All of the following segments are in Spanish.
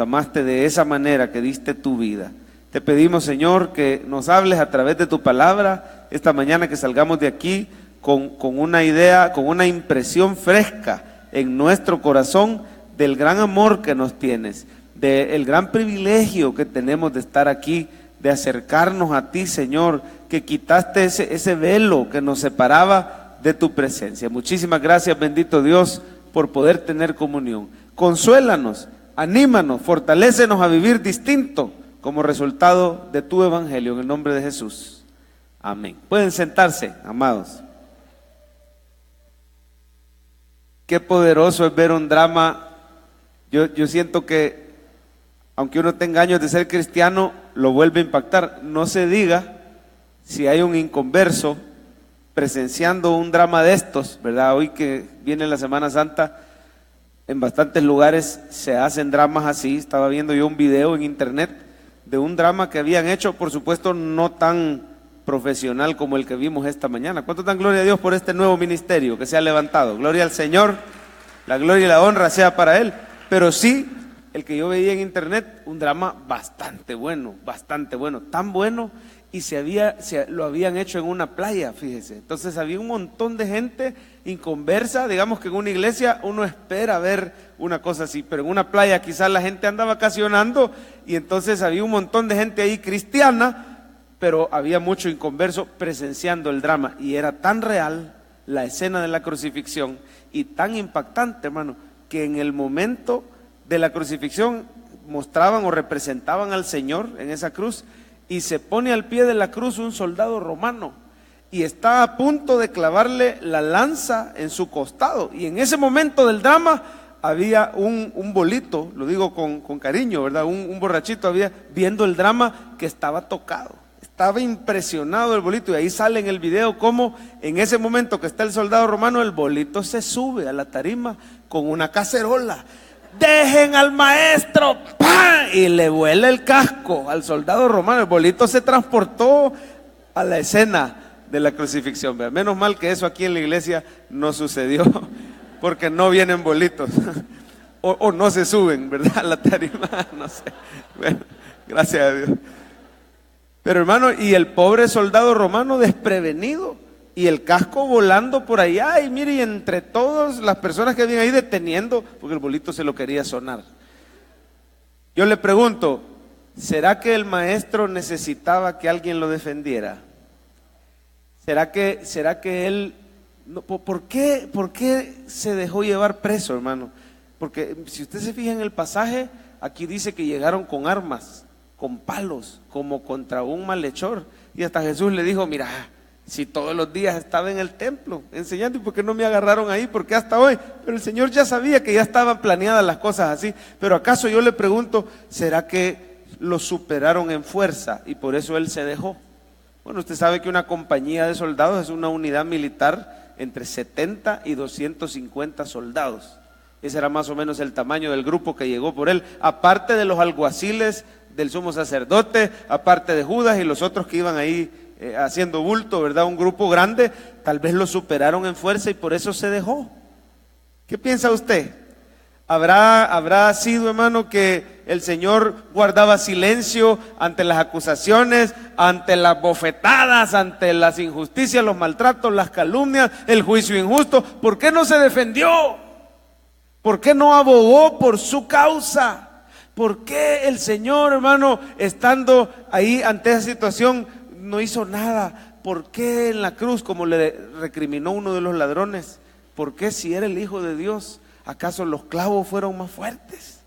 amaste de esa manera que diste tu vida. Te pedimos, Señor, que nos hables a través de tu palabra esta mañana, que salgamos de aquí con una idea, con una impresión fresca en nuestro corazón del gran amor que nos tienes, del gran privilegio que tenemos de estar aquí, de acercarnos a ti, Señor, que quitaste ese velo que nos separaba de tu presencia. Muchísimas gracias, bendito Dios, por poder tener comunión. Consuélanos, anímanos, fortalécenos a vivir distinto como resultado de tu evangelio, en el nombre de Jesús. Amén. Pueden sentarse, amados. Qué poderoso es ver un drama. Yo siento que, aunque uno tenga años de ser cristiano, lo vuelve a impactar. No se diga si hay un inconverso presenciando un drama de estos, ¿verdad? Hoy que viene la Semana Santa, en bastantes lugares se hacen dramas así. Estaba viendo yo un video en internet de un drama que habían hecho, por supuesto no tan profesional como el que vimos esta mañana. ¿Cuánto dan gloria a Dios por este nuevo ministerio que se ha levantado? Gloria al Señor, la gloria y la honra sea para Él. Pero sí, el que yo veía en internet, un drama bastante bueno, tan bueno, y lo habían hecho en una playa, fíjese. Entonces había un montón de gente inconversa. Digamos que en una iglesia uno espera ver una cosa así, pero en una playa quizás la gente anda vacacionando, y entonces había un montón de gente ahí cristiana, pero había mucho inconverso presenciando el drama, y era tan real la escena de la crucifixión y tan impactante, hermano, que en el momento de la crucifixión mostraban o representaban al Señor en esa cruz, y se pone al pie de la cruz un soldado romano y está a punto de clavarle la lanza en su costado, y en ese momento del drama había un bolito, lo digo con cariño, ¿verdad? Un borrachito había viendo el drama, que estaba tocado. Estaba impresionado el bolito, y ahí sale en el video cómo en ese momento que está el soldado romano, el bolito se sube a la tarima con una cacerola. ¡Dejen al maestro! ¡Pam! Y le vuela el casco al soldado romano. El bolito se transportó a la escena de la crucifixión. Menos mal que eso aquí en la iglesia no sucedió, porque no vienen bolitos o no se suben, ¿verdad? A la tarima, no sé. Bueno, gracias a Dios. Pero hermano, y el pobre soldado romano desprevenido, y el casco volando por allá, y mire, y entre todas las personas que habían ahí deteniendo, porque el bolito se lo quería sonar. Yo le pregunto, ¿será que el maestro necesitaba que alguien lo defendiera? ¿Será que él, no, ¿por qué se dejó llevar preso, hermano? Porque si usted se fija en el pasaje, aquí dice que llegaron con armas, con palos, como contra un malhechor, y hasta Jesús le dijo, mira, si todos los días estaba en el templo enseñando, ¿y por qué no me agarraron ahí? ¿Por qué hasta hoy? Pero el Señor ya sabía que ya estaban planeadas las cosas así. Pero acaso yo le pregunto, ¿será que lo superaron en fuerza y por eso él se dejó? Bueno, usted sabe que una compañía de soldados es una unidad militar entre 70 y 250 soldados. Ese era más o menos el tamaño del grupo que llegó por él, aparte de los alguaciles del sumo sacerdote, aparte de Judas y los otros que iban ahí haciendo bulto, ¿verdad? Un grupo grande. Tal vez lo superaron en fuerza y por eso se dejó. ¿Qué piensa usted? ¿Habrá sido, hermano, que el Señor guardaba silencio ante las acusaciones, ante las bofetadas, ante las injusticias, los maltratos, las calumnias, el juicio injusto? ¿Por qué no se defendió? ¿Por qué no abogó por su causa? ¿Por qué el Señor, hermano, estando ahí ante esa situación, no hizo nada? ¿Por qué en la cruz, como le recriminó uno de los ladrones? ¿Por qué, si era el Hijo de Dios, acaso los clavos fueron más fuertes?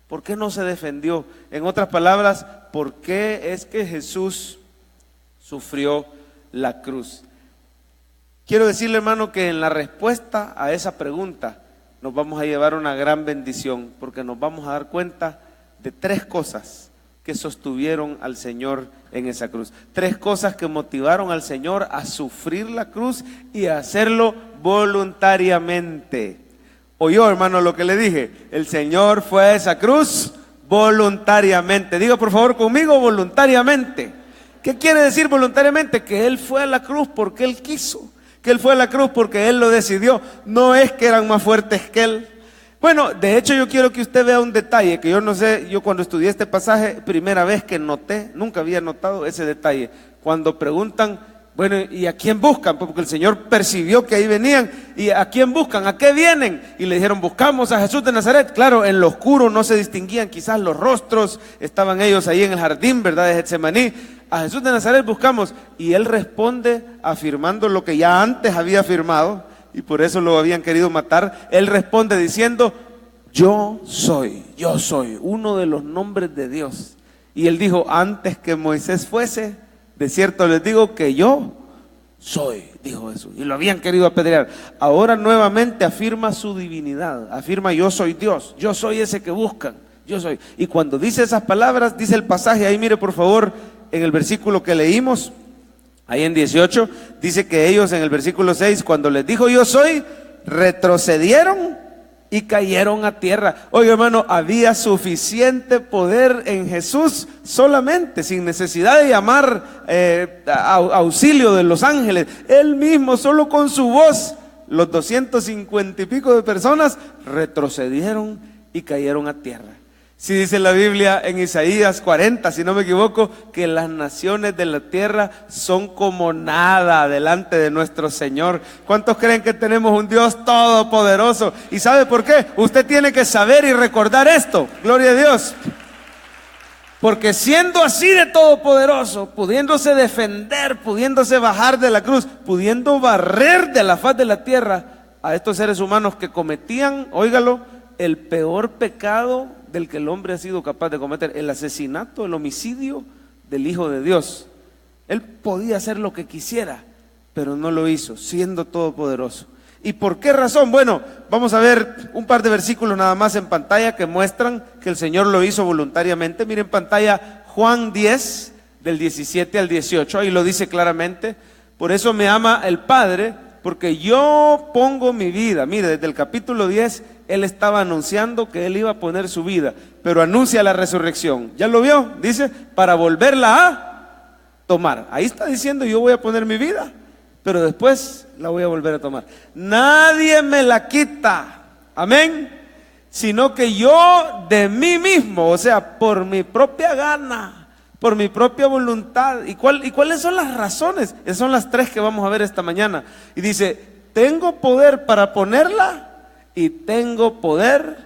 ¿Por qué no se defendió? En otras palabras, ¿por qué es que Jesús sufrió la cruz? Quiero decirle, hermano, que en la respuesta a esa pregunta nos vamos a llevar una gran bendición, porque nos vamos a dar cuenta de tres cosas que sostuvieron al Señor en esa cruz. Tres cosas que motivaron al Señor a sufrir la cruz y a hacerlo voluntariamente. ¿Oyó, hermano, lo que le dije? El Señor fue a esa cruz voluntariamente. Diga por favor conmigo, voluntariamente. ¿Qué quiere decir voluntariamente? Que Él fue a la cruz porque Él quiso. Que Él fue a la cruz porque Él lo decidió. No es que eran más fuertes que Él. Bueno, de hecho yo quiero que usted vea un detalle que yo no sé, yo cuando estudié este pasaje, primera vez que noté, nunca había notado ese detalle. Cuando preguntan, bueno, ¿y a quién buscan? Porque el Señor percibió que ahí venían. ¿Y a quién buscan? ¿A qué vienen? Y le dijeron, buscamos a Jesús de Nazaret. Claro, en lo oscuro no se distinguían quizás los rostros, estaban ellos ahí en el jardín, ¿verdad?, de Getsemaní. A Jesús de Nazaret buscamos. Y él responde afirmando lo que ya antes había afirmado, y por eso lo habían querido matar. Él responde diciendo, yo soy, uno de los nombres de Dios. Y él dijo, antes que Moisés fuese, de cierto les digo que yo soy, dijo Jesús. Y lo habían querido apedrear. Ahora nuevamente afirma su divinidad, afirma yo soy Dios, yo soy ese que buscan, yo soy. Y cuando dice esas palabras, dice el pasaje, ahí mire por favor, en el versículo que leímos, ahí en 18, dice que ellos en el versículo 6, cuando les dijo yo soy, retrocedieron y cayeron a tierra. Oye, hermano, había suficiente poder en Jesús solamente, sin necesidad de llamar auxilio de los ángeles. Él mismo, solo con su voz, los 250 y pico de personas retrocedieron y cayeron a tierra. Si dice la Biblia en Isaías 40, si no me equivoco, que las naciones de la tierra son como nada delante de nuestro Señor. ¿Cuántos creen que tenemos un Dios todopoderoso? ¿Y sabe por qué? Usted tiene que saber y recordar esto. Gloria a Dios. Porque siendo así de todopoderoso, pudiéndose defender, pudiéndose bajar de la cruz, pudiendo barrer de la faz de la tierra a estos seres humanos que cometían, óigalo, el peor pecado del que el hombre ha sido capaz de cometer, el asesinato, el homicidio del Hijo de Dios. Él podía hacer lo que quisiera, pero no lo hizo, siendo todopoderoso. ¿Y por qué razón? Bueno, vamos a ver un par de versículos nada más en pantalla que muestran que el Señor lo hizo voluntariamente. Miren en pantalla Juan 10, del 17 al 18, ahí lo dice claramente. Por eso me ama el Padre, porque yo pongo mi vida. Mire, desde el capítulo 10, él estaba anunciando que él iba a poner su vida, pero anuncia la resurrección. ¿Ya lo vio? Dice, para volverla a tomar. Ahí está diciendo, yo voy a poner mi vida, pero después la voy a volver a tomar. Nadie me la quita, amén, sino que yo de mí mismo, o sea, por mi propia gana, por mi propia voluntad. ¿Y cuáles son las razones? Esas son las tres que vamos a ver esta mañana. Y dice, tengo poder para ponerla y tengo poder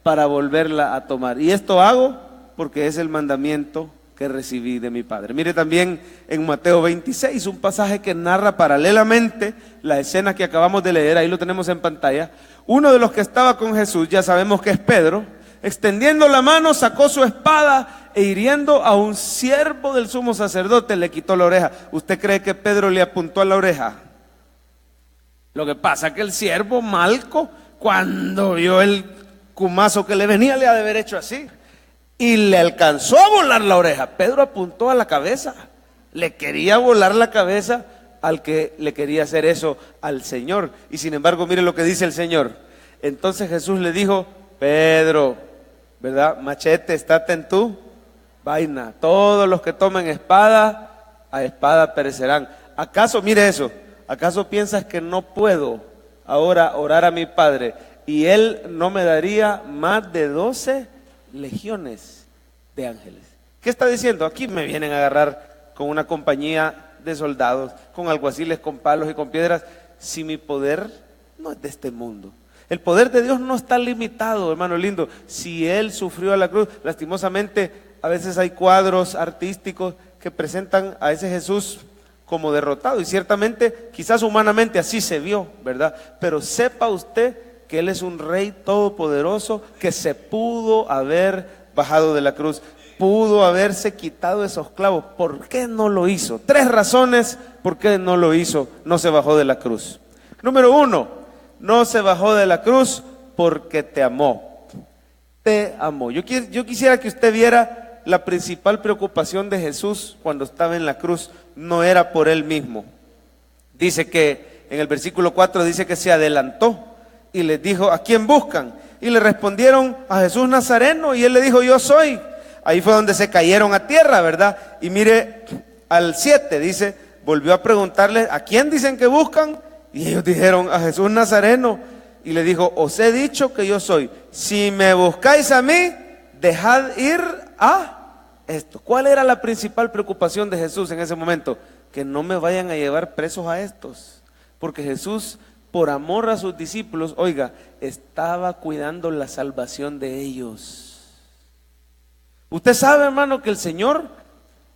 para volverla a tomar. Y esto hago porque es el mandamiento que recibí de mi Padre. Mire también en Mateo 26, un pasaje que narra paralelamente la escena que acabamos de leer, ahí lo tenemos en pantalla. Uno de los que estaba con Jesús, ya sabemos que es Pedro, extendiendo la mano, sacó su espada e hiriendo a un siervo del sumo sacerdote, le quitó la oreja. ¿Usted cree que Pedro le apuntó a la oreja? Lo que pasa es que el siervo Malco, cuando vio el cumazo que le venía, le ha de haber hecho así y le alcanzó a volar la oreja. Pedro apuntó a la cabeza, le quería volar la cabeza al que le quería hacer eso al Señor. Y sin embargo, mire lo que dice el Señor. Entonces Jesús le dijo, Pedro, ¿verdad? Machete, estate en tu vaina. Todos los que tomen espada, a espada perecerán. ¿Acaso, mire eso, acaso piensas que no puedo ahora orar a mi Padre y Él no me daría más de 12 legiones de ángeles? ¿Qué está diciendo? Aquí me vienen a agarrar con una compañía de soldados, con alguaciles, con palos y con piedras, si mi poder no es de este mundo. El poder de Dios no está limitado, hermano lindo. Si Él sufrió a la cruz, lastimosamente a veces hay cuadros artísticos que presentan a ese Jesús como derrotado, y ciertamente quizás humanamente así se vio, ¿verdad? Pero sepa usted que Él es un Rey todopoderoso que se pudo haber bajado de la cruz, pudo haberse quitado esos clavos. ¿Por qué no lo hizo? 3 razones por qué no lo hizo, no se bajó de la cruz. Número 1, no se bajó de la cruz porque te amó. Te amó. Yo quisiera que usted viera la principal preocupación de Jesús cuando estaba en la cruz. No era por Él mismo. Dice que en el versículo 4 dice que se adelantó y les dijo, ¿a quién buscan? Y le respondieron, a Jesús Nazareno, y Él le dijo, yo soy. Ahí fue donde se cayeron a tierra, ¿verdad? Y mire al 7, dice, volvió a preguntarles, ¿a quién dicen que buscan? Y ellos dijeron, a Jesús Nazareno. y le dijo, os he dicho que yo soy. Si me buscáis a mí, dejad ir a esto. ¿Cuál era la principal preocupación de Jesús en ese momento? Que no me vayan a llevar presos a estos. Porque Jesús, por amor a sus discípulos, oiga, estaba cuidando la salvación de ellos. Usted sabe, hermano, que el Señor,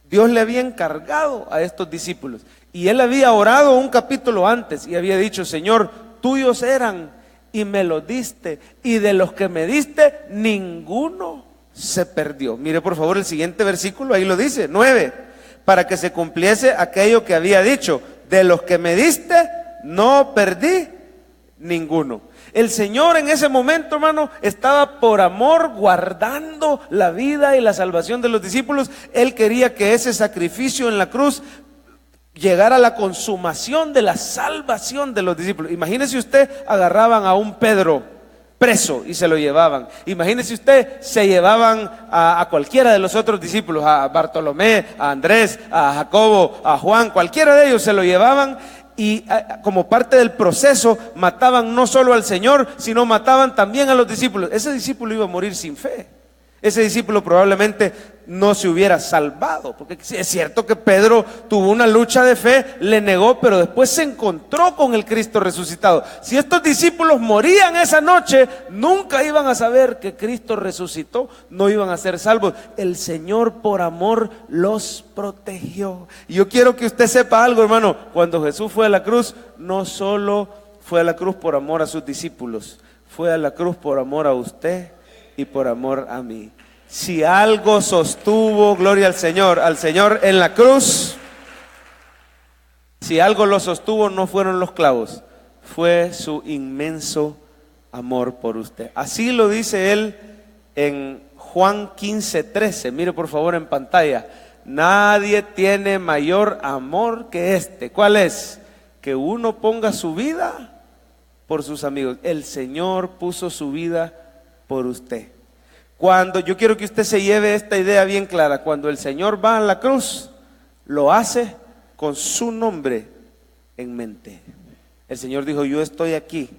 Dios le había encargado a estos discípulos. Y Él había orado un capítulo antes y había dicho, Señor, tuyos eran y me los diste. Y de los que me diste, ninguno se perdió. Mire por favor el siguiente versículo, ahí lo dice, 9. Para que se cumpliese aquello que había dicho, de los que me diste, no perdí ninguno. El Señor en ese momento, hermano, estaba por amor guardando la vida y la salvación de los discípulos. Él quería que ese sacrificio en la cruz llegara a la consumación de la salvación de los discípulos. Imagínese usted, agarraban a un Pedro preso y se lo llevaban. Imagínese usted, se llevaban a cualquiera de los otros discípulos, a Bartolomé, a Andrés, a Jacobo, a Juan, cualquiera de ellos se lo llevaban. Y como parte del proceso mataban no solo al Señor, sino mataban también a los discípulos. Ese discípulo iba a morir sin fe. Ese discípulo probablemente no se hubiera salvado, porque es cierto que Pedro tuvo una lucha de fe, le negó, pero después se encontró con el Cristo resucitado. Si estos discípulos morían esa noche, nunca iban a saber que Cristo resucitó, no iban a ser salvos. El Señor por amor los protegió. Y yo quiero que usted sepa algo, hermano, cuando Jesús fue a la cruz, no solo fue a la cruz por amor a sus discípulos, fue a la cruz por amor a usted y por amor a mí. Si algo sostuvo, gloria al Señor en la cruz, si algo lo sostuvo, no fueron los clavos, fue su inmenso amor por usted. Así lo dice él en Juan 15:13. Mire por favor en pantalla. Nadie tiene mayor amor que este. ¿Cuál es? Que uno ponga su vida por sus amigos. El Señor puso su vida por usted. Cuando yo quiero que usted se lleve esta idea bien clara, cuando el Señor va a la cruz, lo hace con su nombre en mente. El Señor dijo, yo estoy aquí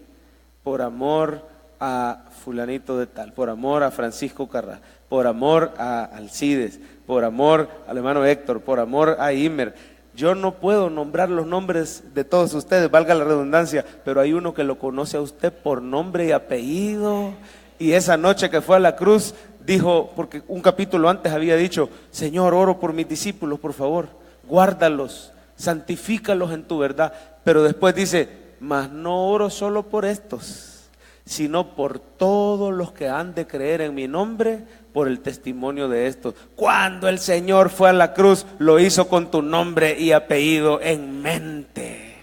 por amor a fulanito de tal, por amor a Francisco Carrá, por amor a Alcides, por amor al hermano Héctor, por amor a Imer. Yo no puedo nombrar los nombres de todos ustedes, valga la redundancia, pero hay uno que lo conoce a usted por nombre y apellido. Y esa noche que fue a la cruz, dijo, porque un capítulo antes había dicho, Señor, oro por mis discípulos, por favor, guárdalos, santifícalos en tu verdad. Pero después dice, mas no oro solo por estos, sino por todos los que han de creer en mi nombre, por el testimonio de estos. Cuando el Señor fue a la cruz, lo hizo con tu nombre y apellido en mente.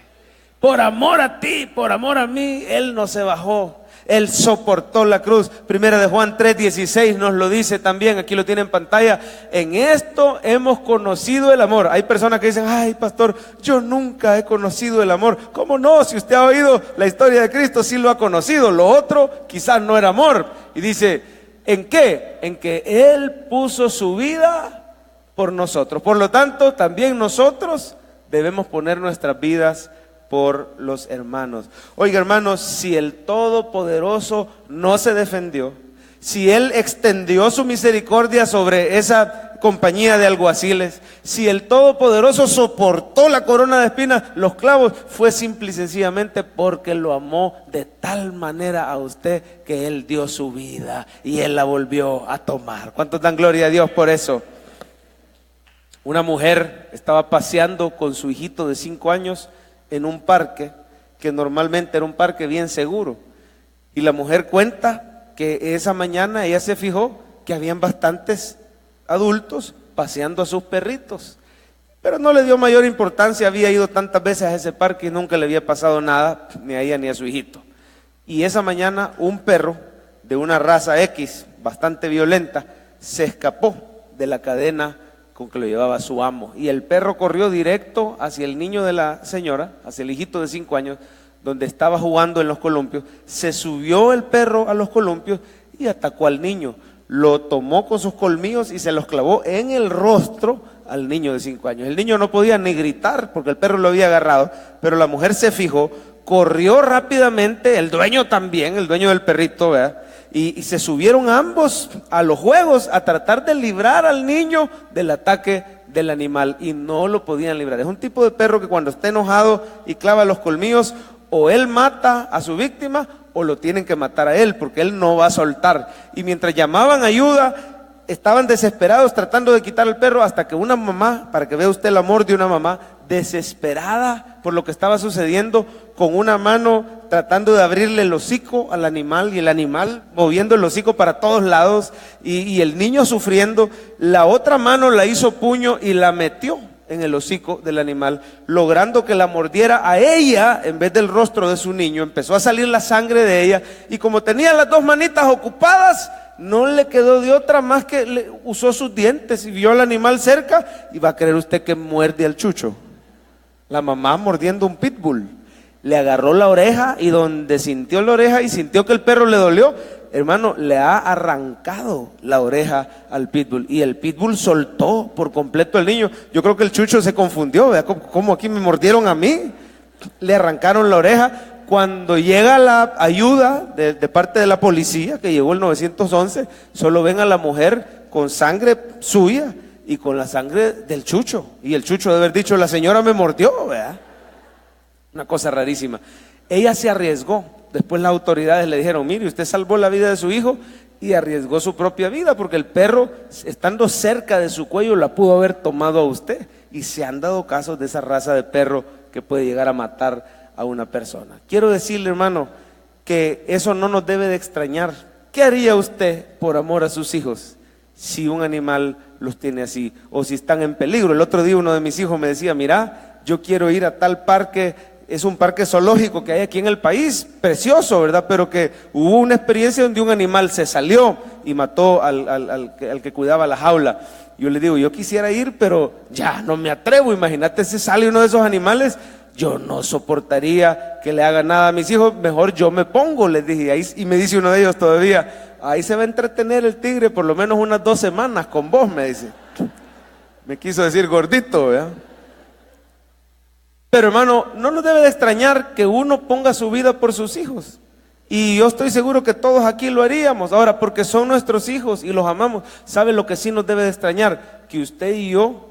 Por amor a ti, por amor a mí, Él no se bajó. Él soportó la cruz. Primera de Juan 3:16 nos lo dice también, aquí lo tiene en pantalla. En esto hemos conocido el amor. Hay personas que dicen, ay pastor, yo nunca he conocido el amor. ¿Cómo no? Si usted ha oído la historia de Cristo, sí lo ha conocido. Lo otro quizás no era amor. Y dice, ¿en qué? En que Él puso su vida por nosotros. Por lo tanto, también nosotros debemos poner nuestras vidas por los hermanos. Oiga, hermanos, si el Todopoderoso no se defendió, si Él extendió su misericordia sobre esa compañía de alguaciles, si el Todopoderoso soportó la corona de espinas, los clavos, fue simple y sencillamente porque lo amó de tal manera a usted que Él dio su vida y Él la volvió a tomar. ¿Cuántos dan gloria a Dios por eso? Una mujer estaba paseando con su hijito de 5 años en un parque que normalmente era un parque bien seguro, y la mujer cuenta que esa mañana ella se fijó que habían bastantes adultos paseando a sus perritos, pero no le dio mayor importancia. Había ido tantas veces a ese parque y nunca le había pasado nada ni a ella ni a su hijito. Y esa mañana un perro de una raza X bastante violenta se escapó de la cadena con que lo llevaba su amo, y el perro corrió directo hacia el niño de la señora, hacia el hijito de 5 años, donde estaba jugando en los columpios. Se subió el perro a los columpios y atacó al niño, lo tomó con sus colmillos y se los clavó en el rostro al niño de 5 años. El niño no podía ni gritar porque el perro lo había agarrado, pero la mujer se fijó corrió rápidamente, el dueño también, el dueño del perrito, ¿verdad? Y se subieron ambos a los juegos a tratar de librar al niño del ataque del animal, y no lo podían librar. Es un tipo de perro que cuando está enojado y clava los colmillos, o él mata a su víctima o lo tienen que matar a él, porque él no va a soltar. Y mientras llamaban ayuda, estaban desesperados tratando de quitar al perro, hasta que una mamá, para que vea usted el amor de una mamá, desesperada por lo que estaba sucediendo, con una mano tratando de abrirle el hocico al animal, y el animal moviendo el hocico para todos lados, y el niño sufriendo, la otra mano la hizo puño y la metió en el hocico del animal, logrando que la mordiera a ella en vez del rostro de su niño. Empezó a salir la sangre de ella, y como tenía las dos manitas ocupadas, no le quedó de otra más que usó sus dientes y vio al animal cerca, y va a creer usted que muerde al chucho. La mamá mordiendo un pitbull, le agarró la oreja, y donde sintió la oreja y sintió que el perro le dolió, hermano, le ha arrancado la oreja al pitbull, y el pitbull soltó por completo al niño. Yo creo que el chucho se confundió, ¿verdad? ¿Cómo aquí me mordieron a mí? Le arrancaron la oreja. Cuando llega la ayuda de parte de la policía, que llegó el 911, solo ven a la mujer con sangre suya y con la sangre del chucho, y el chucho debe haber dicho: la señora me mordió, ¿verdad? Una cosa rarísima. Ella se arriesgó. Después las autoridades le dijeron: mire, usted salvó la vida de su hijo y arriesgó su propia vida, porque el perro, estando cerca de su cuello, la pudo haber tomado a usted. Y se han dado casos de esa raza de perro que puede llegar a matar a una persona. Quiero decirle, hermano, que eso no nos debe de extrañar. ¿Qué haría usted por amor a sus hijos si un animal los tiene así, o si están en peligro? El otro día uno de mis hijos me decía: mira, yo quiero ir a tal parque, es un parque zoológico que hay aquí en el país, precioso, ¿verdad? Pero que hubo una experiencia donde un animal se salió y mató al que cuidaba la jaula. Yo le digo: yo quisiera ir, pero ya no me atrevo. Imagínate si sale uno de esos animales, yo no soportaría que le haga nada a mis hijos, mejor yo me pongo, les dije. Ahí, y me dice uno de ellos todavía: ahí se va a entretener el tigre por lo menos unas 2 semanas con vos, me dice. Me quiso decir gordito, ¿verdad? Pero hermano, no nos debe de extrañar que uno ponga su vida por sus hijos. Y yo estoy seguro que todos aquí lo haríamos. Ahora, porque son nuestros hijos y los amamos. ¿Sabe lo que sí nos debe de extrañar? Que usted y yo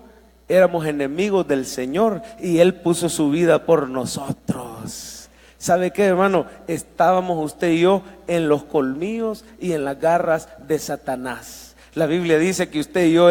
éramos enemigos del Señor y Él puso su vida por nosotros. ¿Sabe qué, hermano? Estábamos usted y yo en los colmillos y en las garras de Satanás. La Biblia dice que usted y yo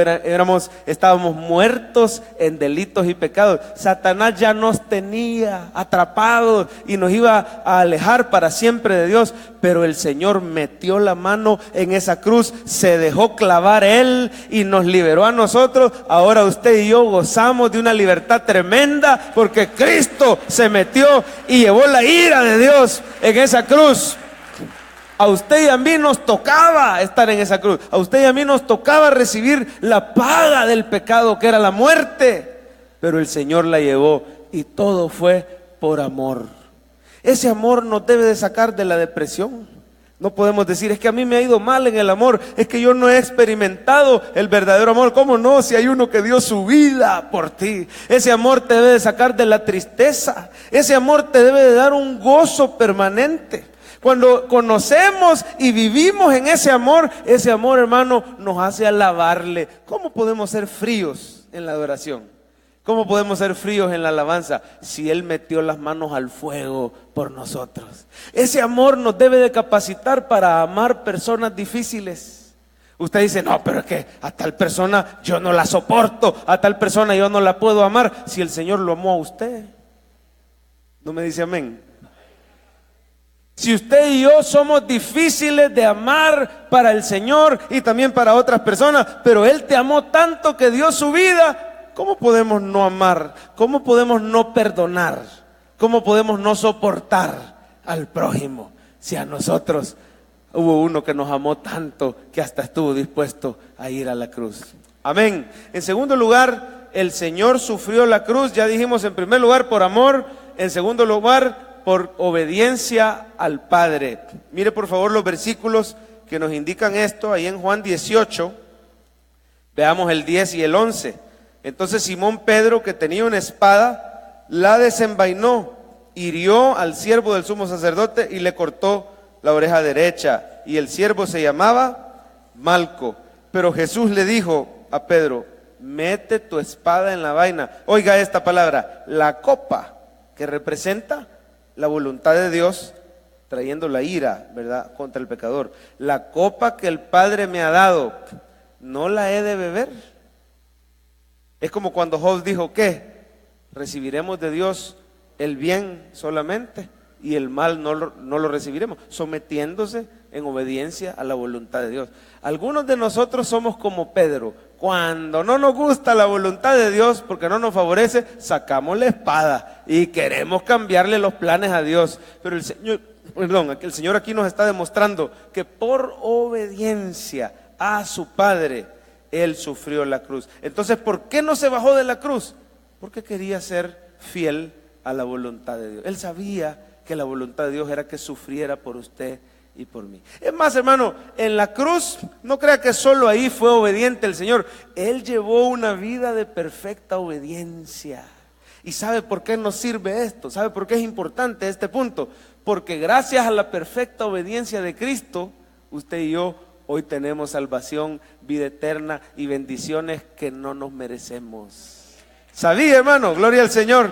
estábamos muertos en delitos y pecados. Satanás ya nos tenía atrapados y nos iba a alejar para siempre de Dios, pero el Señor metió la mano en esa cruz, se dejó clavar Él y nos liberó a nosotros. Ahora usted y yo gozamos de una libertad tremenda, porque Cristo se metió y llevó la ira de Dios en esa cruz. A usted y a mí nos tocaba estar en esa cruz. A usted y a mí nos tocaba recibir la paga del pecado, que era la muerte. Pero el Señor la llevó, y todo fue por amor. Ese amor nos debe de sacar de la depresión. No podemos decir: es que a mí me ha ido mal en el amor, es que yo no he experimentado el verdadero amor. ¿Cómo no? Si hay uno que dio su vida por ti. Ese amor te debe de sacar de la tristeza. Ese amor te debe de dar un gozo permanente. Cuando conocemos y vivimos en ese amor, hermano, nos hace alabarle. ¿Cómo podemos ser fríos en la adoración? ¿Cómo podemos ser fríos en la alabanza si Él metió las manos al fuego por nosotros? Ese amor nos debe de capacitar para amar personas difíciles. Usted dice: no, pero es que a tal persona yo no la soporto, a tal persona yo no la puedo amar. Si el Señor lo amó a usted, ¿no me dice amén? Si usted y yo somos difíciles de amar para el Señor y también para otras personas, pero Él te amó tanto que dio su vida, ¿cómo podemos no amar? ¿Cómo podemos no perdonar? ¿Cómo podemos no soportar al prójimo si a nosotros hubo uno que nos amó tanto que hasta estuvo dispuesto a ir a la cruz? Amén. En segundo lugar, el Señor sufrió la cruz, ya dijimos, en primer lugar por amor, en segundo lugar por obediencia al Padre. Mire por favor los versículos que nos indican esto, ahí en Juan 18, veamos el 10 y el 11. Entonces Simón Pedro, que tenía una espada, la desenvainó hirió al siervo del sumo sacerdote y le cortó la oreja derecha, y el siervo se llamaba Malco. Pero Jesús le dijo a Pedro: mete tu espada en la vaina. Oiga esta palabra, la copa, que representa la voluntad de Dios trayendo la ira, ¿verdad?, contra el pecador. La copa que el Padre me ha dado, ¿no la he de beber? Es como cuando Job dijo, ¿qué? Recibiremos de Dios el bien solamente y el mal no lo recibiremos, sometiéndose en obediencia a la voluntad de Dios. Algunos de nosotros somos como Pedro. Cuando no nos gusta la voluntad de Dios, porque no nos favorece, sacamos la espada y queremos cambiarle los planes a Dios. Pero el Señor aquí nos está demostrando que por obediencia a su Padre, Él sufrió la cruz. Entonces, ¿por qué no se bajó de la cruz? Porque quería ser fiel a la voluntad de Dios. Él sabía que la voluntad de Dios era que sufriera por usted y por mí. Es más, hermano, en la cruz, no crea que solo ahí fue obediente el Señor. Él llevó una vida de perfecta obediencia. ¿Y sabe por qué nos sirve esto? ¿Sabe por qué es importante este punto? Porque gracias a la perfecta obediencia de Cristo, usted y yo hoy tenemos salvación, vida eterna y bendiciones que no nos merecemos. ¿Sabía, hermano? Gloria al Señor.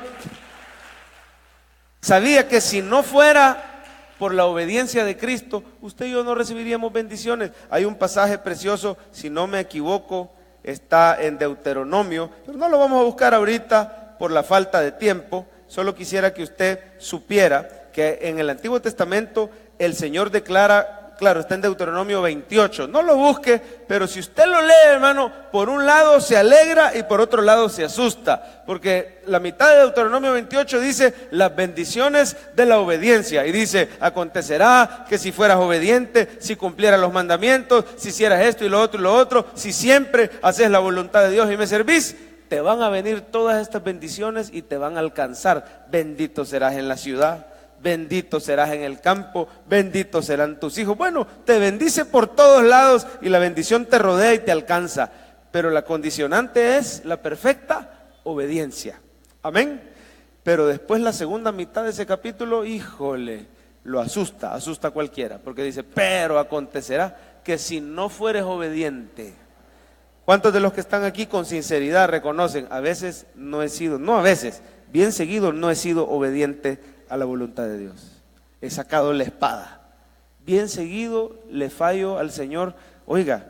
¿Sabía que si no fuera por la obediencia de Cristo, usted y yo no recibiríamos bendiciones? Hay un pasaje precioso, si no me equivoco, está en Deuteronomio, pero no lo vamos a buscar ahorita por la falta de tiempo. Solo quisiera que usted supiera que en el Antiguo Testamento el Señor declara, claro, está en Deuteronomio 28, no lo busque, pero si usted lo lee, hermano, por un lado se alegra y por otro lado se asusta, porque la mitad de Deuteronomio 28 dice las bendiciones de la obediencia, y dice, acontecerá que si fueras obediente, si cumplieras los mandamientos, si hicieras esto y lo otro, si siempre haces la voluntad de Dios y me servís, te van a venir todas estas bendiciones y te van a alcanzar. Bendito serás en la ciudad, bendito serás en el campo, benditos serán tus hijos. Bueno, te bendice por todos lados y la bendición te rodea y te alcanza, pero la condicionante es la perfecta obediencia. Amén. Pero después la segunda mitad de ese capítulo, híjole, lo asusta a cualquiera, porque dice, pero acontecerá que si no fueres obediente. ¿Cuántos de los que están aquí con sinceridad reconocen, a veces no he sido, no a veces, bien seguido no he sido obediente a la voluntad de Dios? He sacado la espada. Bien seguido le fallo al Señor. Oiga,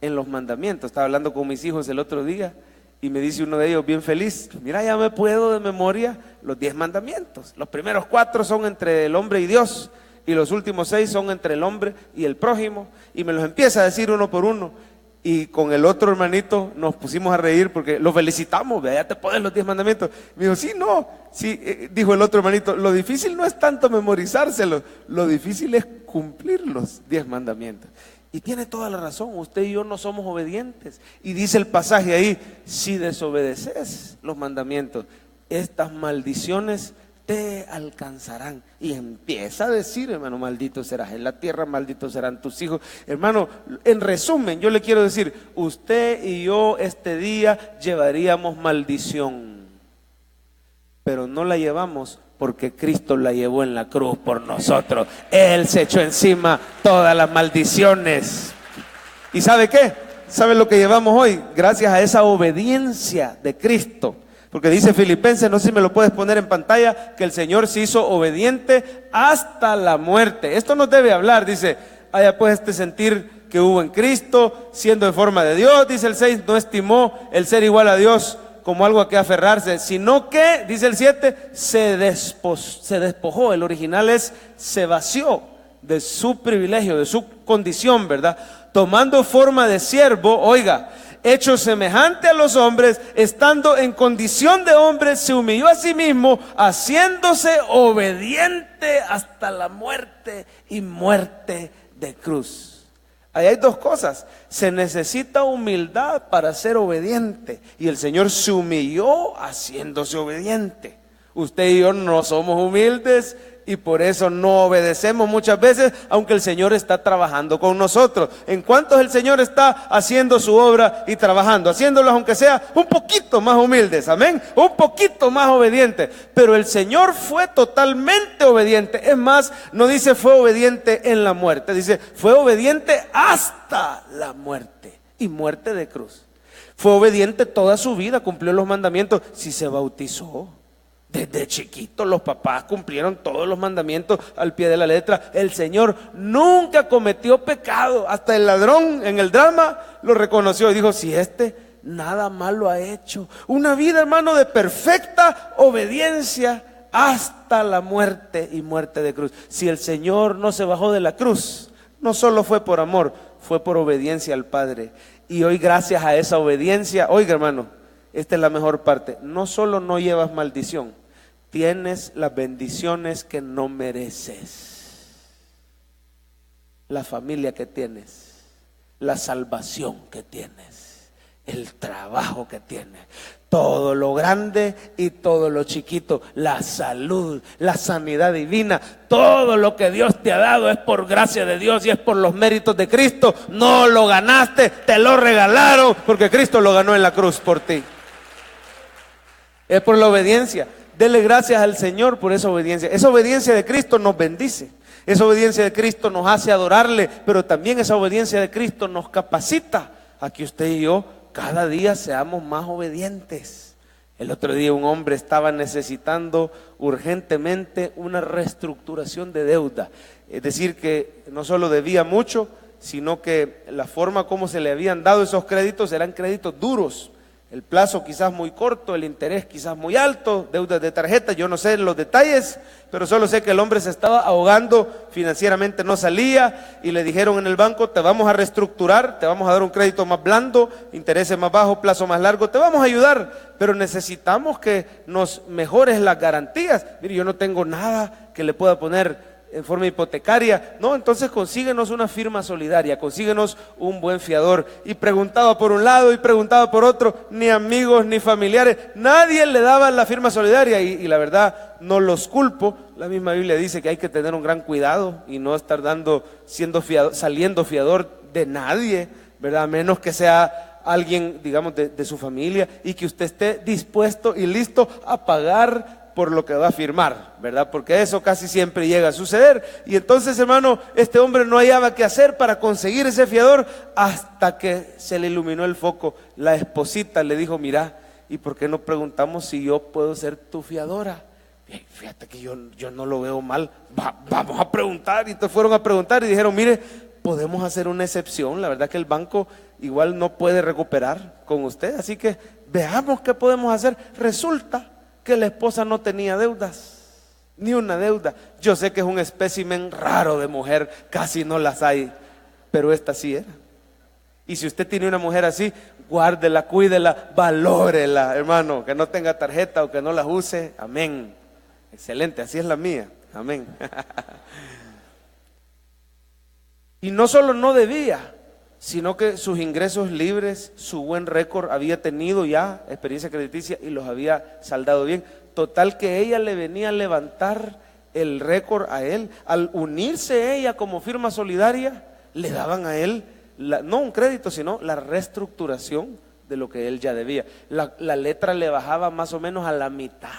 en los mandamientos, estaba hablando con mis hijos el otro día y me dice uno de ellos bien feliz, mira, ya me puedo de memoria los 10 mandamientos. Los primeros 4 son entre el hombre y Dios y los últimos 6 son entre el hombre y el prójimo, y me los empieza a decir uno por uno. Y con el otro hermanito nos pusimos a reír porque lo felicitamos, ya te pones los 10 mandamientos. Me dijo, sí, no, sí, dijo el otro hermanito, lo difícil no es tanto memorizárselos, lo difícil es cumplir los 10 mandamientos. Y tiene toda la razón, usted y yo no somos obedientes. Y dice el pasaje ahí, si desobedeces los mandamientos, estas maldiciones te alcanzarán. Y empieza a decir, hermano, maldito serás en la tierra, malditos serán tus hijos. Hermano, en resumen, yo le quiero decir, usted y yo este día llevaríamos maldición, pero no la llevamos porque Cristo la llevó en la cruz por nosotros. Él se echó encima todas las maldiciones. ¿Y sabe qué? ¿Sabe lo que llevamos hoy? Gracias a esa obediencia de Cristo. Porque dice Filipenses, no sé si me lo puedes poner en pantalla, que el Señor se hizo obediente hasta la muerte. Esto nos debe hablar, dice, haya pues este sentir que hubo en Cristo, siendo de forma de Dios, dice el 6, no estimó el ser igual a Dios como algo a que aferrarse, sino que, dice el 7, se despojó, el original es, se vació de su privilegio, de su condición, ¿verdad? Tomando forma de siervo, oiga, hecho semejante a los hombres, estando en condición de hombre, se humilló a sí mismo, haciéndose obediente hasta la muerte y muerte de cruz. Ahí hay dos cosas, se necesita humildad para ser obediente, y el Señor se humilló haciéndose obediente. Usted y yo no somos humildes Y por eso no obedecemos muchas veces, aunque el Señor está trabajando con nosotros. En cuanto el Señor está haciendo su obra y trabajando, haciéndolos aunque sea un poquito más humildes, amén, un poquito más obedientes. Pero el Señor fue totalmente obediente. Es más, no dice fue obediente en la muerte, dice fue obediente hasta la muerte, y muerte de cruz. Fue obediente toda su vida, cumplió los mandamientos. Si se bautizó desde chiquito, los papás cumplieron todos los mandamientos al pie de la letra. El Señor nunca cometió pecado. Hasta el ladrón en el drama lo reconoció y dijo, si nada malo ha hecho. Una vida, hermano, de perfecta obediencia hasta la muerte, y muerte de cruz. Si el Señor no se bajó de la cruz, no solo fue por amor, fue por obediencia al Padre. Y hoy, gracias a esa obediencia, oiga, hermano, esta es la mejor parte, no solo no llevas maldición, tienes las bendiciones que no mereces. La familia que tienes, la salvación que tienes, el trabajo que tienes, todo lo grande y todo lo chiquito, la salud, la sanidad divina, todo lo que Dios te ha dado es por gracia de Dios y es por los méritos de Cristo. No lo ganaste, te lo regalaron, porque Cristo lo ganó en la cruz por ti. Es por la obediencia. Dele gracias al Señor por esa obediencia. Esa obediencia de Cristo nos bendice. Esa obediencia de Cristo nos hace adorarle, pero también esa obediencia de Cristo nos capacita a que usted y yo cada día seamos más obedientes. El otro día un hombre estaba necesitando urgentemente una reestructuración de deuda. Es decir, que no solo debía mucho, sino que la forma como se le habían dado esos créditos eran créditos duros. El plazo quizás muy corto, el interés quizás muy alto, deudas de tarjeta, yo no sé los detalles, pero solo sé que el hombre se estaba ahogando, financieramente no salía, y le dijeron en el banco, te vamos a reestructurar, te vamos a dar un crédito más blando, intereses más bajos, plazo más largo, te vamos a ayudar, pero necesitamos que nos mejores las garantías. Mire, yo no tengo nada que le pueda poner en forma hipotecaria, no, entonces consíguenos una firma solidaria, consíguenos un buen fiador. Y preguntaba por un lado y preguntaba por otro, ni amigos ni familiares, nadie le daba la firma solidaria, y la verdad no los culpo. La misma Biblia dice que hay que tener un gran cuidado y no estar saliendo fiador de nadie, ¿verdad? A menos que sea alguien, digamos, de su familia, y que usted esté dispuesto y listo a pagar por lo que va a firmar, ¿verdad? Porque eso casi siempre llega a suceder. Y entonces, hermano, este hombre no hallaba qué hacer para conseguir ese fiador, hasta que se le iluminó el foco. La esposita le dijo, mira, ¿y por qué no preguntamos si yo puedo ser tu fiadora? Fíjate que yo no lo veo mal, vamos a preguntar. Y entonces fueron a preguntar y dijeron, mire, podemos hacer una excepción, la verdad que el banco igual no puede recuperar con usted, así que veamos qué podemos hacer. Resulta que la esposa no tenía deudas, ni una deuda. Yo sé que es un espécimen raro de mujer, casi no las hay, pero esta sí era. Y si usted tiene una mujer así, guárdela, cuídela, valórela, hermano, que no tenga tarjeta o que no las use, amén. Excelente, así es la mía, amén. Y no solo no debía, sino que sus ingresos libres, su buen récord, había tenido ya experiencia crediticia y los había saldado bien. Total que ella le venía a levantar el récord a él. Al unirse ella como firma solidaria, le daban a él, no un crédito, sino la reestructuración de lo que él ya debía. La letra le bajaba más o menos a la mitad.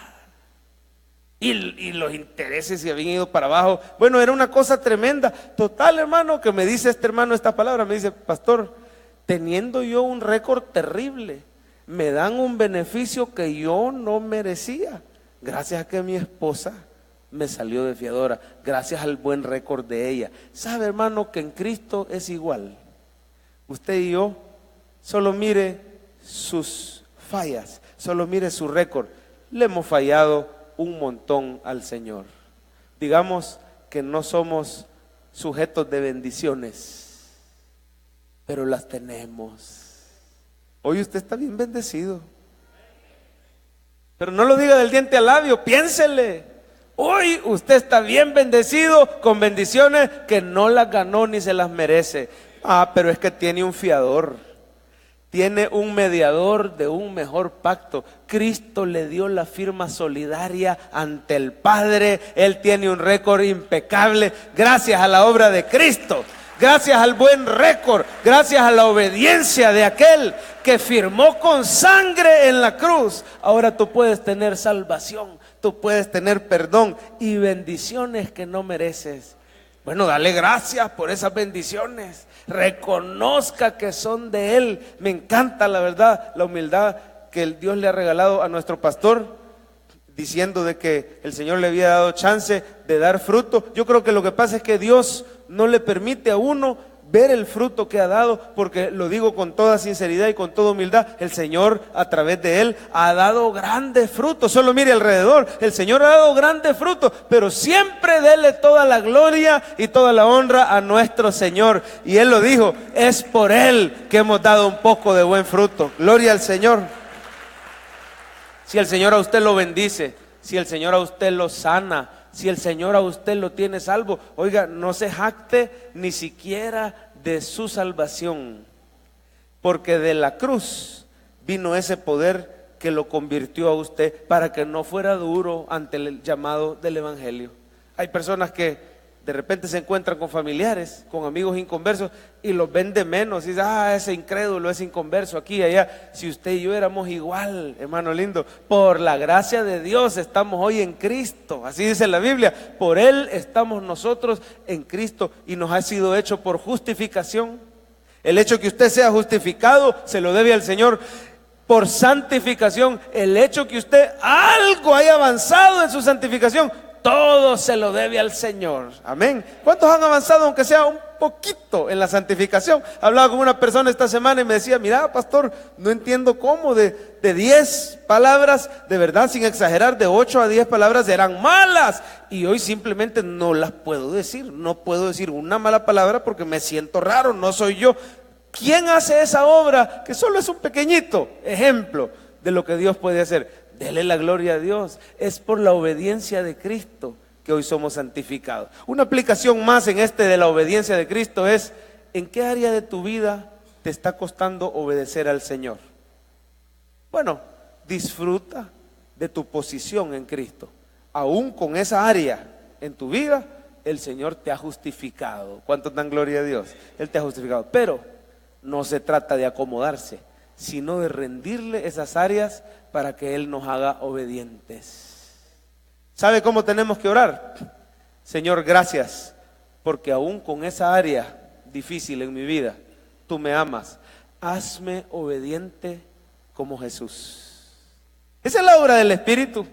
Y los intereses se habían ido para abajo. Bueno, era una cosa tremenda. Total, hermano, que me dice este hermano esta palabra, me dice, pastor, teniendo yo un récord terrible, me dan un beneficio que yo no merecía, gracias a que mi esposa me salió de fiadora, gracias al buen récord de ella. ¿Sabe, hermano, que en Cristo es igual? Usted y yo, solo mire sus fallas, solo mire su récord. Le hemos fallado un montón al Señor. Digamos que no somos sujetos de bendiciones, pero las tenemos. Hoy usted está bien bendecido, pero no lo diga del diente al labio, piénsele. Hoy usted está bien bendecido con bendiciones que no las ganó ni se las merece. Pero es que tiene un fiador, tiene un mediador de un mejor pacto. Cristo le dio la firma solidaria ante el Padre. Él tiene un récord impecable gracias a la obra de Cristo, gracias al buen récord, gracias a la obediencia de aquel que firmó con sangre en la cruz. Ahora tú puedes tener salvación, tú puedes tener perdón y bendiciones que no mereces. Bueno, dale gracias por esas bendiciones. Reconozca que son de Él. Me encanta, la verdad, la humildad que el Dios le ha regalado a nuestro pastor, diciendo de que el Señor le había dado chance de dar fruto. Yo creo que lo que pasa es que Dios no le permite a uno ver el fruto que ha dado, porque lo digo con toda sinceridad y con toda humildad, el Señor a través de Él ha dado grandes frutos. Solo mire alrededor, el Señor ha dado grandes frutos, pero siempre dele toda la gloria y toda la honra a nuestro Señor. Y Él lo dijo, es por Él que hemos dado un poco de buen fruto. Gloria al Señor. Si el Señor a usted lo bendice, si el Señor a usted lo sana, si el Señor a usted lo tiene salvo, oiga, no se jacte ni siquiera de su salvación, porque de la cruz vino ese poder que lo convirtió a usted para que no fuera duro ante el llamado del evangelio. Hay personas que de repente se encuentran con familiares, con amigos inconversos y los ven de menos y dicen, ese incrédulo, ese inconverso aquí y allá. Si usted y yo éramos igual, hermano lindo, por la gracia de Dios estamos hoy en Cristo, así dice la Biblia, por Él estamos nosotros en Cristo y nos ha sido hecho por justificación. El hecho que usted sea justificado se lo debe al Señor. Por santificación, el hecho que usted algo haya avanzado en su santificación, todo se lo debe al Señor. Amén. ¿Cuántos han avanzado aunque sea un poquito en la santificación? Hablaba con una persona esta semana y me decía, mira pastor, no entiendo cómo de 10 palabras, de verdad sin exagerar, de 8 a 10 palabras eran malas y hoy simplemente no las puedo decir. No puedo decir una mala palabra porque me siento raro, no soy yo. ¿Quién hace esa obra? Que solo es un pequeñito ejemplo de lo que Dios puede hacer. Dele la gloria a Dios. Es por la obediencia de Cristo que hoy somos santificados. Una aplicación más en de la obediencia de Cristo es: ¿en qué área de tu vida te está costando obedecer al Señor? Bueno, disfruta de tu posición en Cristo. Aún con esa área en tu vida, el Señor te ha justificado. ¿Cuántos dan gloria a Dios? Él te ha justificado. Pero no se trata de acomodarse, sino de rendirle esas áreas para que Él nos haga obedientes. ¿Sabe cómo tenemos que orar? Señor, gracias, porque aún con esa área difícil en mi vida, tú me amas. Hazme obediente como Jesús. Esa es la obra del Espíritu.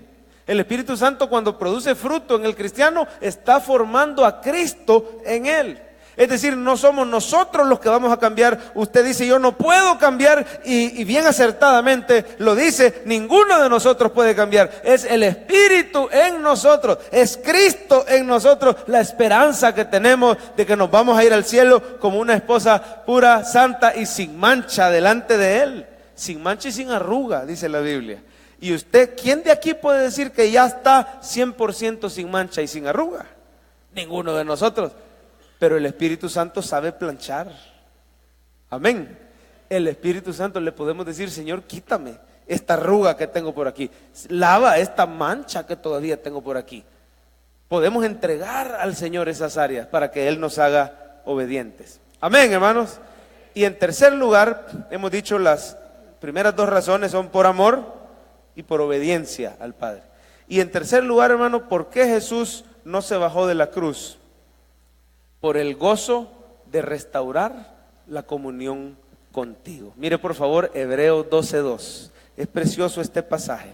El Espíritu Santo, cuando produce fruto en el cristiano, está formando a Cristo en él. Es decir, no somos nosotros los que vamos a cambiar. Usted dice, yo no puedo cambiar, y bien acertadamente lo dice, ninguno de nosotros puede cambiar. Es el Espíritu en nosotros, es Cristo en nosotros, la esperanza que tenemos de que nos vamos a ir al cielo como una esposa pura, santa y sin mancha delante de Él. Sin mancha y sin arruga, dice la Biblia. Y usted, ¿quién de aquí puede decir que ya está 100% sin mancha y sin arruga? Ninguno de nosotros. Pero el Espíritu Santo sabe planchar. Amén. El Espíritu Santo le podemos decir, Señor, quítame esta arruga que tengo por aquí, lava esta mancha que todavía tengo por aquí. Podemos entregar al Señor esas áreas para que Él nos haga obedientes. Amén, hermanos. Y en tercer lugar, hemos dicho, las primeras dos razones son por amor y por obediencia al Padre. Y en tercer lugar, hermano, ¿por qué Jesús no se bajó de la cruz? Por el gozo de restaurar la comunión contigo. Mire por favor Hebreos 12:2. Es precioso este pasaje.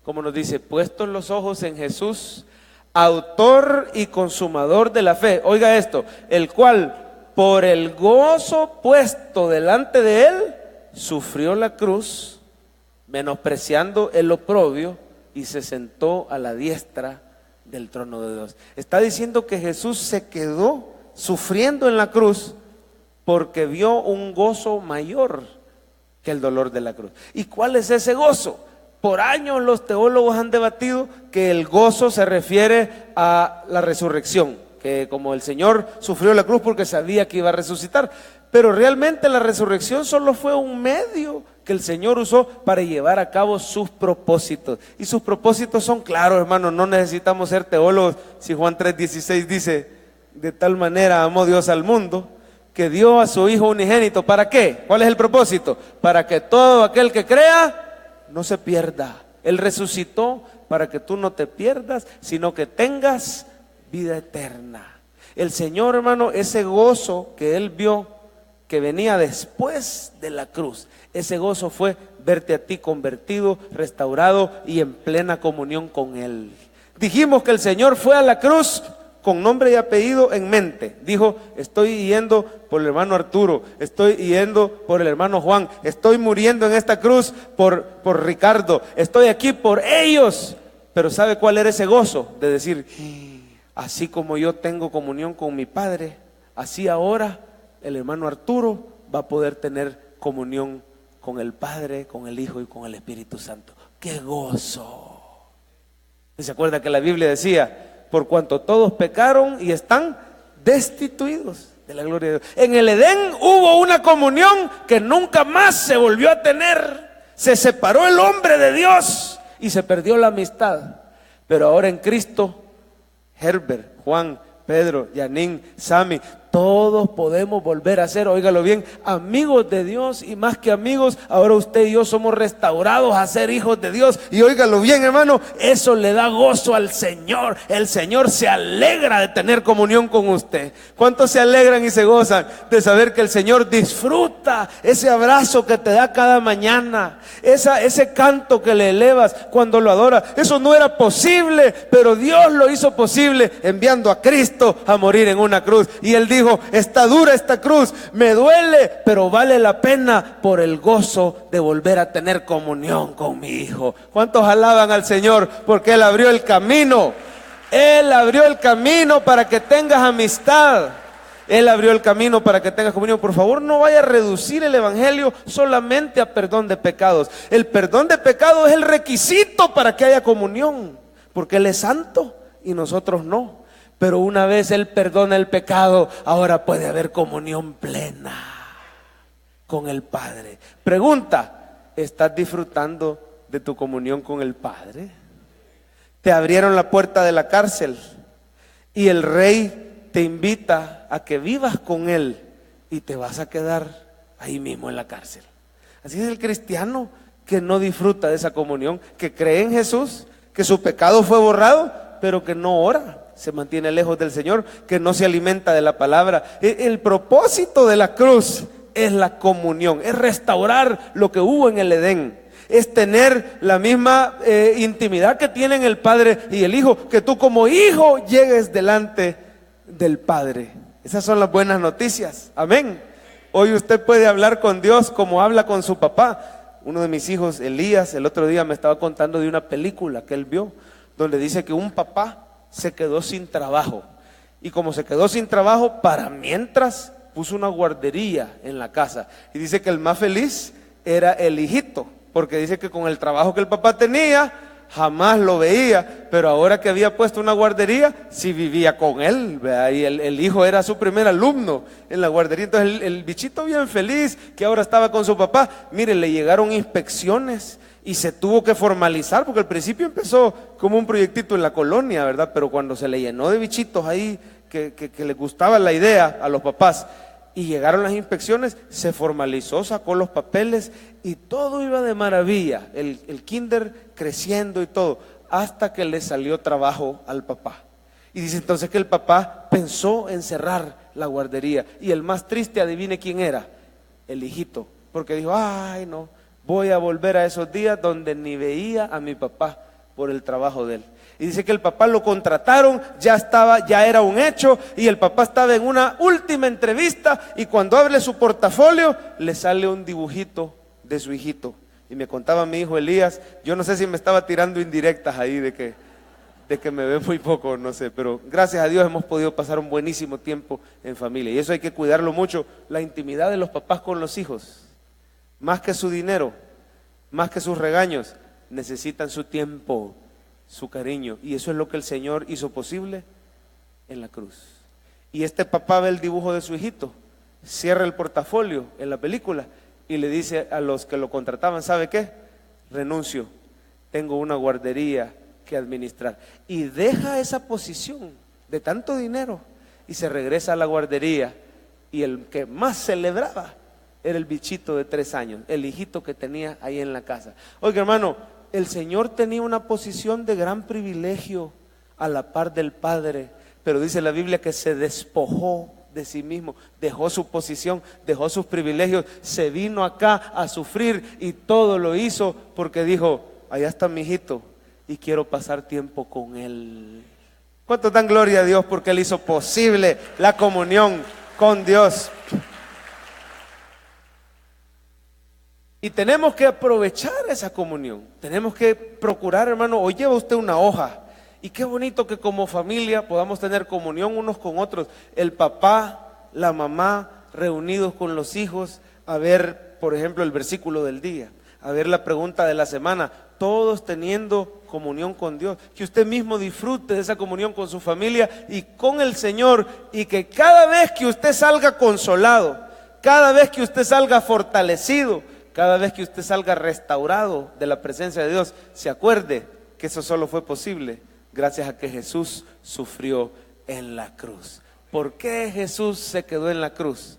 Como nos dice, puestos los ojos en Jesús, autor y consumador de la fe. Oiga esto, el cual por el gozo puesto delante de él, sufrió la cruz, menospreciando el oprobio, y se sentó a la diestra del trono de Dios. Está diciendo que Jesús se quedó sufriendo en la cruz porque vio un gozo mayor que el dolor de la cruz. ¿Y cuál es ese gozo? Por años los teólogos han debatido que el gozo se refiere a la resurrección, que como el Señor sufrió la cruz porque sabía que iba a resucitar. pero realmente la resurrección solo fue un medio que el Señor usó para llevar a cabo sus propósitos. Y sus propósitos son claros, hermanos, no necesitamos ser teólogos. Si Juan 3:16 dice, de tal manera amó Dios al mundo, que dio a su Hijo unigénito. ¿Para qué? ¿Cuál es el propósito? Para que todo aquel que crea no se pierda. Él resucitó para que tú no te pierdas, sino que tengas vida eterna. El Señor, hermano, ese gozo que Él vio que venía después de la cruz, ese gozo fue verte a ti convertido, restaurado y en plena comunión con Él. Dijimos que el Señor fue a la cruz con nombre y apellido en mente. Dijo, estoy yendo por el hermano Arturo, estoy yendo por el hermano Juan, estoy muriendo en esta cruz por Ricardo, estoy aquí por ellos. Pero ¿sabe cuál era ese gozo? De decir, así como yo tengo comunión con mi Padre, así ahora el hermano Arturo va a poder tener comunión con el Padre, con el Hijo y con el Espíritu Santo. ¡Qué gozo! ¿Y se acuerda que la Biblia decía, por cuanto todos pecaron y están destituidos de la gloria de Dios? En el Edén hubo una comunión que nunca más se volvió a tener. Se separó el hombre de Dios y se perdió la amistad. Pero ahora en Cristo, Herbert, Juan, Pedro, Yanín, Sami, todos podemos volver a ser, óigalo bien, amigos de Dios, y más que amigos, ahora usted y yo somos restaurados a ser hijos de Dios. Y óigalo bien, hermano, eso le da gozo al Señor. El Señor se alegra de tener comunión con usted. ¿Cuántos se alegran y se gozan de saber que el Señor disfruta ese abrazo que te da cada mañana, ese canto que le elevas cuando lo adora? Eso no era posible, pero Dios lo hizo posible enviando a Cristo a morir en una cruz. Y Él dijo, está dura esta cruz, me duele, pero vale la pena por el gozo de volver a tener comunión con mi Hijo. ¿Cuántos alaban al Señor? Porque Él abrió el camino. Él abrió el camino para que tengas amistad. Él abrió el camino para que tengas comunión. Por favor, no vaya a reducir el evangelio solamente a perdón de pecados. El perdón de pecados es el requisito para que haya comunión, porque Él es santo y nosotros no. Pero una vez Él perdona el pecado, ahora puede haber comunión plena con el Padre. Pregunta, ¿estás disfrutando de tu comunión con el Padre? Te abrieron la puerta de la cárcel y el Rey te invita a que vivas con Él y te vas a quedar ahí mismo en la cárcel. Así es el cristiano que no disfruta de esa comunión, que cree en Jesús, que su pecado fue borrado, pero que no ora, se mantiene lejos del Señor, que no se alimenta de la palabra. El propósito de la cruz es la comunión, es restaurar lo que hubo en el Edén, es tener la misma intimidad que tienen el Padre y el Hijo, que tú como hijo llegues delante del Padre. Esas son las buenas noticias, amén. Hoy usted puede hablar con Dios como habla con su papá. Uno de mis hijos, Elías, el otro día me estaba contando de una película que él vio, donde dice que un papá se quedó sin trabajo, y como se quedó sin trabajo, para mientras puso una guardería en la casa, y dice que el más feliz era el hijito, porque dice que con el trabajo que el papá tenía jamás lo veía, pero ahora que había puesto una guardería, sí vivía con él, ¿verdad? Y el hijo era su primer alumno en la guardería. Entonces el bichito bien feliz que ahora estaba con su papá. Mire, le llegaron inspecciones y se tuvo que formalizar, porque al principio empezó como un proyectito en la colonia, ¿verdad? Pero cuando se le llenó de bichitos ahí que le gustaba la idea a los papás y llegaron las inspecciones, se formalizó, sacó los papeles y todo iba de maravilla, el kinder creciendo y todo, hasta que le salió trabajo al papá. Y dice entonces que el papá pensó en cerrar la guardería, y el más triste, adivine quién era, el hijito, porque dijo, ay no, voy a volver a esos días donde ni veía a mi papá por el trabajo de él. Y dice que el papá lo contrataron, ya era un hecho, y el papá estaba en una última entrevista, y cuando abre su portafolio le sale un dibujito de su hijito. Y me contaba mi hijo Elías, yo no sé si me estaba tirando indirectas ahí de que me ve muy poco, no sé, pero gracias a Dios hemos podido pasar un buenísimo tiempo en familia, y eso hay que cuidarlo mucho, la intimidad de los papás con los hijos. Más que su dinero, más que sus regaños, necesitan su tiempo, su cariño, y eso es lo que el Señor hizo posible en la cruz. Y este papá ve el dibujo de su hijito cierra el portafolio en la película y le dice a los que lo contrataban, ¿sabe qué? Renuncio, tengo una guardería que administrar. Y deja esa posición de tanto dinero y se regresa a la guardería, y el que más celebraba era el bichito de 3 años, el hijito que tenía ahí en la casa. Oiga, hermano, el Señor tenía una posición de gran privilegio a la par del Padre, pero dice la Biblia que se despojó de sí mismo, dejó su posición, dejó sus privilegios, se vino acá a sufrir, y todo lo hizo porque dijo, allá está mi hijito y quiero pasar tiempo con él. ¿Cuánto dan gloria a Dios porque Él hizo posible la comunión con Dios? Y tenemos que aprovechar esa comunión. Tenemos que procurar, hermano. Hoy lleva usted una hoja, y qué bonito que como familia podamos tener comunión unos con otros. El papá, la mamá reunidos con los hijos, a ver, por ejemplo, el versículo del día, a ver la pregunta de la semana, todos teniendo comunión con Dios. Que usted mismo disfrute de esa comunión con su familia y con el Señor, y que cada vez que usted salga consolado, cada vez que usted salga fortalecido, cada vez que usted salga restaurado de la presencia de Dios, se acuerde que eso solo fue posible gracias a que Jesús sufrió en la cruz. ¿Por qué Jesús se quedó en la cruz?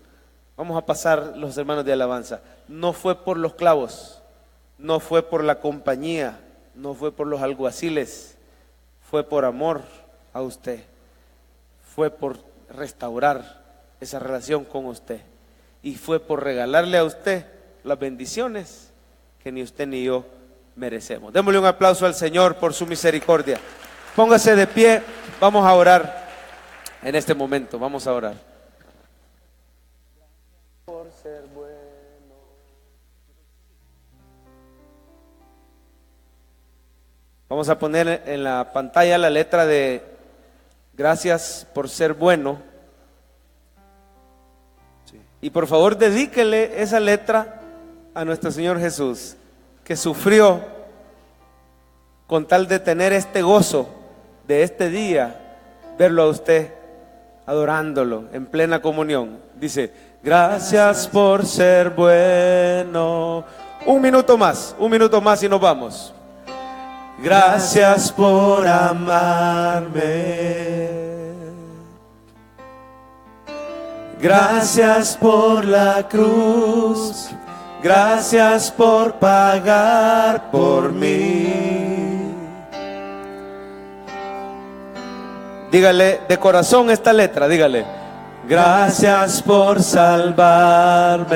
Vamos a pasar, los hermanos de alabanza. No fue por los clavos, no fue por la compañía, no fue por los alguaciles, fue por amor a usted, fue por restaurar esa relación con usted, y fue por regalarle a usted las bendiciones que ni usted ni yo merecemos. Démosle un aplauso al Señor por su misericordia. Póngase de pie, vamos a orar en este momento, vamos a orar. Por ser bueno. Vamos a poner en la pantalla la letra de gracias por ser bueno. Y por favor dedíquele esa letra a nuestro Señor Jesús, que sufrió con tal de tener este gozo de este día, verlo a usted adorándolo en plena comunión. Dice, gracias por ser bueno. Un minuto más y nos vamos. Gracias por amarme. Gracias por la cruz. Gracias por pagar por mí. Dígale de corazón esta letra, dígale. Gracias por salvarme.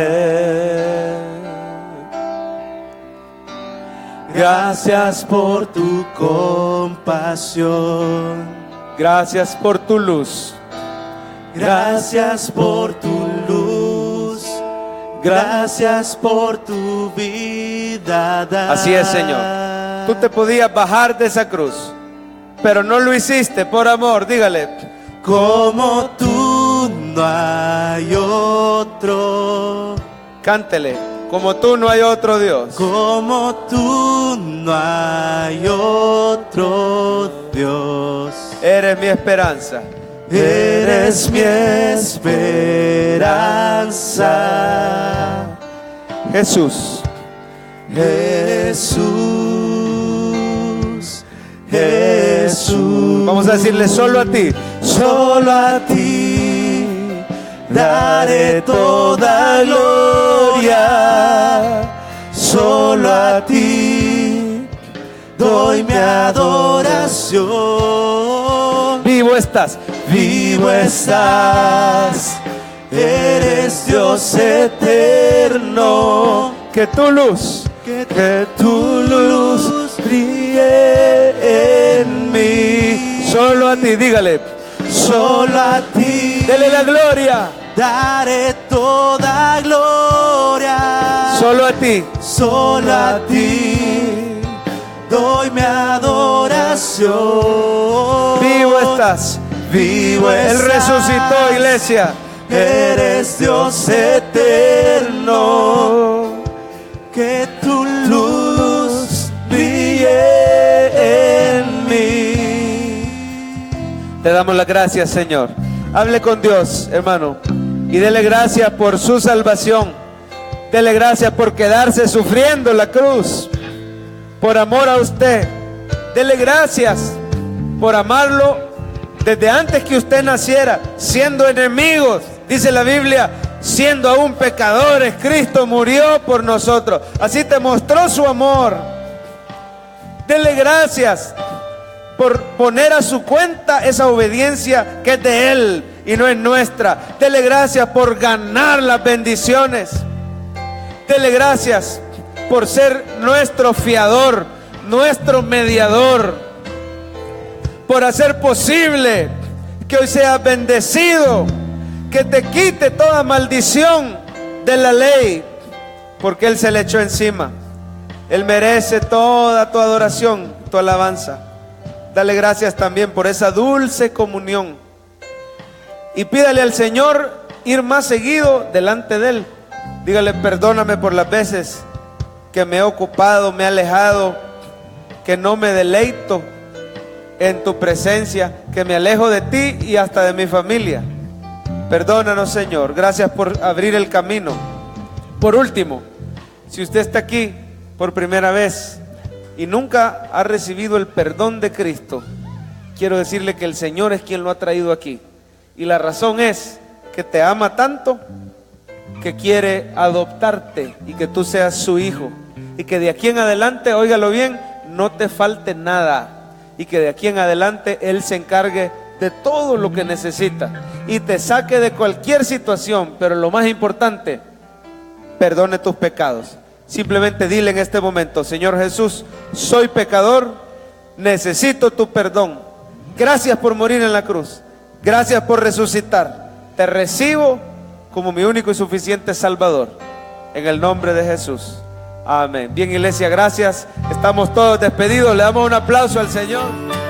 Gracias por tu compasión. Gracias por tu luz. Gracias por tu luz. Gracias por tu vida. Así es, Señor. Tú te podías bajar de esa cruz, pero no lo hiciste por amor. Dígale, como tú no hay otro. Cántele, como tú no hay otro Dios. Como tú no hay otro Dios. Eres mi esperanza. Eres mi esperanza. Jesús. Jesús. Jesús. Vamos a decirle solo a ti. Solo a ti daré toda gloria. Solo a ti doy mi adoración. Vivo estás. Vivo estás, eres Dios eterno. Que tu luz brille en mí. Solo a ti, dígale. Solo a ti. Dele la gloria. Daré toda gloria. Solo a ti. Solo a ti doy mi adoración. Vivo estás. Vivo estás. Él resucitó, iglesia. Eres Dios eterno. Que tu luz brille en mí. Te damos las gracias, Señor. Hable con Dios, hermano, y dele gracias por su salvación. Dele gracias por quedarse sufriendo la cruz por amor a usted. Dele gracias por amarlo desde antes que usted naciera, siendo enemigos, dice la Biblia, siendo aún pecadores, Cristo murió por nosotros. Así te mostró su amor. Dele gracias por poner a su cuenta esa obediencia que es de Él y no es nuestra. Dele gracias por ganar las bendiciones. Dele gracias por ser nuestro fiador, nuestro mediador, por hacer posible que hoy seas bendecido, que te quite toda maldición de la ley, porque Él se le echó encima. Él merece toda tu adoración, tu alabanza. Dale gracias también por esa dulce comunión. Y pídale al Señor ir más seguido delante de Él. Dígale: perdóname por las veces que me he ocupado, me he alejado, que no me deleito en tu presencia, que me alejo de ti y hasta de mi familia. Perdónanos, Señor. Gracias por abrir el camino. Por último, si usted está aquí por primera vez y nunca ha recibido el perdón de Cristo, quiero decirle que el Señor es quien lo ha traído aquí. Y la razón es que te ama tanto que quiere adoptarte y que tú seas su hijo. Y que de aquí en adelante, óigalo bien, no te falte nada. Y que de aquí en adelante Él se encargue de todo lo que necesita y te saque de cualquier situación. Pero lo más importante, perdone tus pecados. Simplemente dile en este momento: Señor Jesús, soy pecador, necesito tu perdón. Gracias por morir en la cruz. Gracias por resucitar. Te recibo como mi único y suficiente Salvador. En el nombre de Jesús. Amén. Bien, iglesia, gracias. Estamos todos despedidos. Le damos un aplauso al Señor.